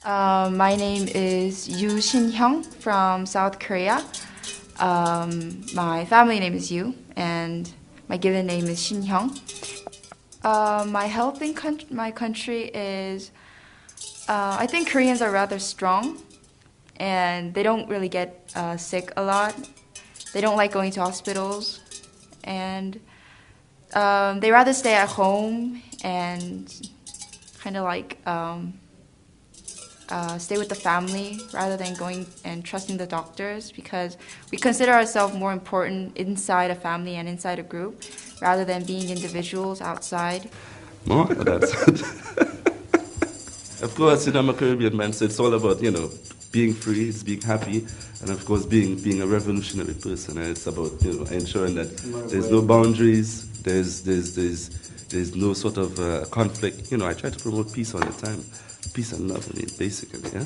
My name is Yu Shin-hyung from South Korea. My family name is Yu, and my given name is Shin-hyung. My health in my country is, I think Koreans are rather strong, and they don't really get sick a lot. They don't like going to hospitals, and they rather stay at home and kind of like stay with the family rather than going and trusting the doctors, because we consider ourselves more important inside a family and inside a group rather than being individuals outside. No, that's of course, I'm a Caribbean man, so it's all about, being free, it's being happy, and of course being a revolutionary person. And it's about, ensuring that there's no boundaries, there's no sort of conflict. I try to promote peace all the time. Peace and love, basically, yeah.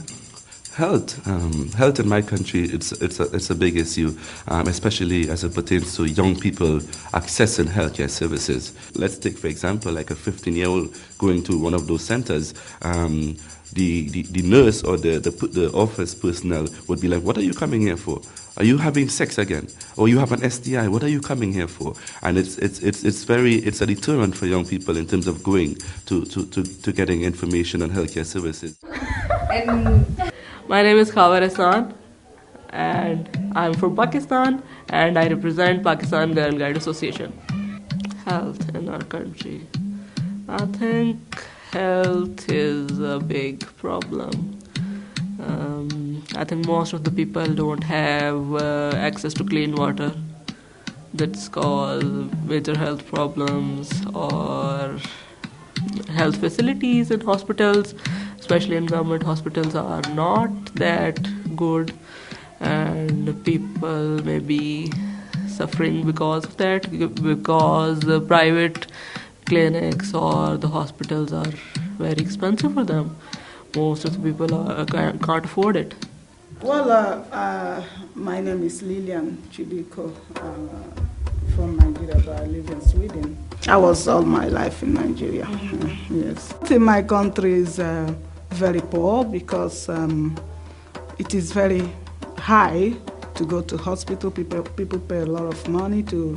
Health in my country, it's a big issue, especially as it pertains to young people accessing healthcare services. Let's take, for example, like a 15-year-old going to one of those centers. The nurse or the office personnel would be like, "What are you coming here for? Are you having sex again? Or you have an STI? What are you coming here for?" And it's a deterrent for young people in terms of going to getting information on healthcare services. My name is Khabar Hassan, and I'm from Pakistan, and I represent Pakistan Girl Guide Association. Health in our country. I think health is a big problem. I think most of the people don't have access to clean water. That's cause major health problems, or health facilities in hospitals, especially in government hospitals, are not that good, and people may be suffering because of that, because the private clinics or the hospitals are very expensive for them. Most of the people can't afford it. Well, my name is Lilian Chidiko, from Nigeria, but I live in Sweden. I was all my life in Nigeria, yes. In my country is very poor because it is very high to go to hospital. People pay a lot of money to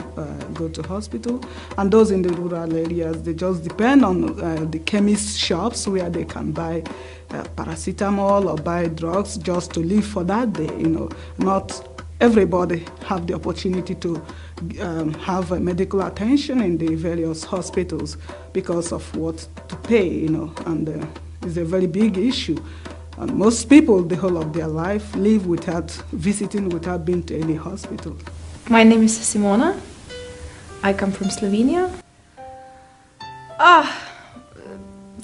go to hospital, and those in the rural areas, they just depend on the chemist shops where they can buy paracetamol or buy drugs just to live for that day. Not everybody have the opportunity to have medical attention in the various hospitals because of what to pay, and it's a very big issue. And most people, the whole of their life, live without visiting, without being to any hospital. My name is Simona. I come from Slovenia.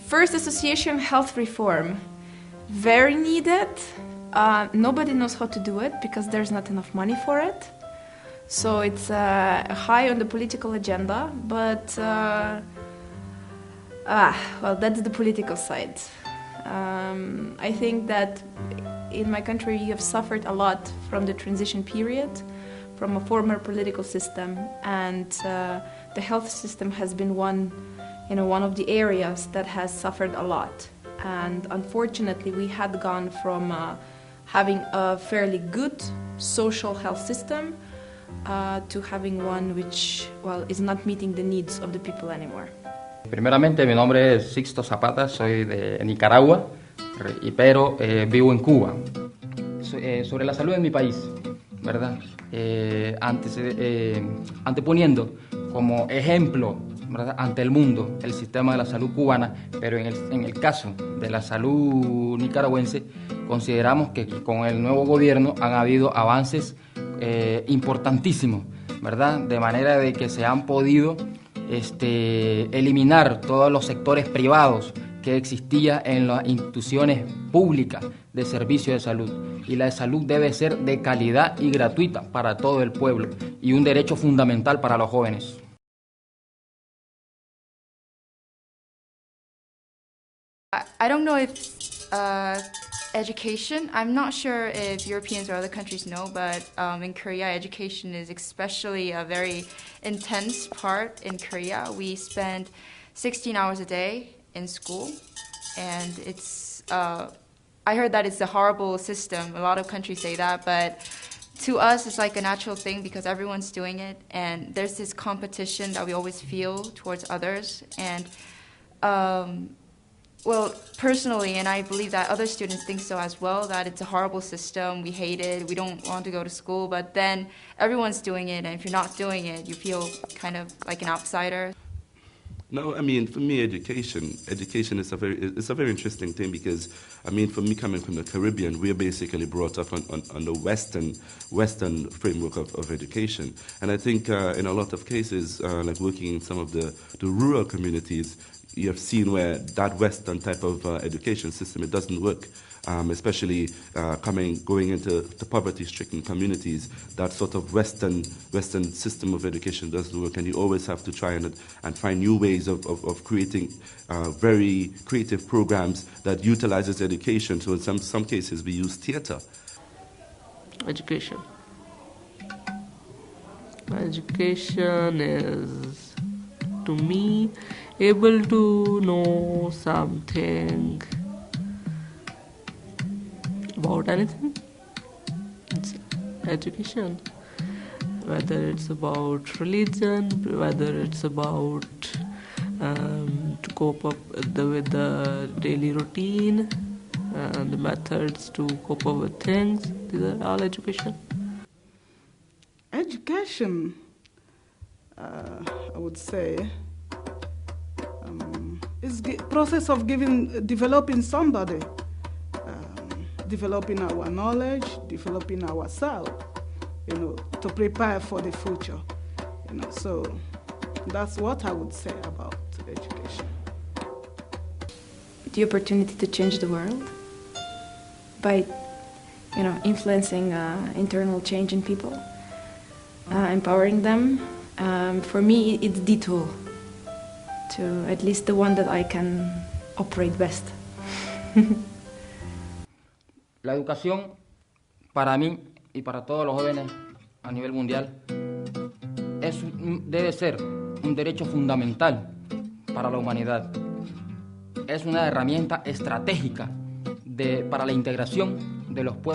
First association, health reform. Very needed. Nobody knows how to do it because there's not enough money for it. So it's high on the political agenda, but that's the political side. I think that in my country you have suffered a lot from the transition period, from a former political system, and the health system has been one of the areas that has suffered a lot. And unfortunately, we had gone from having a fairly good social health system to having one which, is not meeting the needs of the people anymore. Primeramente, mi nombre es Sixto Zapata, soy de Nicaragua, pero vivo en Cuba. Sobre la salud en mi país, ¿verdad? Anteponiendo como ejemplo, ¿verdad?, ante el mundo el sistema de la salud cubana, pero en el caso de la salud nicaragüense, consideramos que con el nuevo gobierno han habido avances importantísimos, ¿verdad? De manera de que se han podido eliminar todos los sectores privados que existía en las instituciones públicas de servicio de salud, y la salud debe ser de calidad y gratuita para todo el pueblo y un derecho fundamental para los jóvenes. I don't know if education, I'm not sure if Europeans or other countries know, but in Korea, education is especially a very intense part in Korea. We spend 16 hours a day in school, and it's I heard that it's a horrible system. A lot of countries say that, but to us, it's like a natural thing because everyone's doing it, and there's this competition that we always feel towards others. And well, personally, and I believe that other students think so as well, that it's a horrible system, we hate it, we don't want to go to school, but then everyone's doing it, and if you're not doing it, you feel kind of like an outsider. No, I mean, for me, education is a very interesting thing because, I mean, for me coming from the Caribbean, we're basically brought up on the Western framework of education. And I think in a lot of cases, like working in some of the rural communities, you have seen where that Western type of education system, it doesn't work. Especially going into the poverty-stricken communities, that sort of Western system of education doesn't work, and you always have to try and find new ways of creating very creative programs that utilizes education. So in some cases, we use theater. Education. Education is, to me, able to know something about anything. It's education, whether it's about religion, whether it's about to cope up with the daily routine and the methods to cope up with things. These are all education. Education, I would say, is the process of developing somebody. Developing our knowledge, developing ourselves, to prepare for the future, So that's what I would say about education. The opportunity to change the world by, influencing internal change in people, empowering them. For me, it's the tool to at least the one that I can operate best. La educación, para mí y para todos los jóvenes a nivel mundial, debe ser un derecho fundamental para la humanidad. Es una herramienta estratégica para la integración de los pueblos.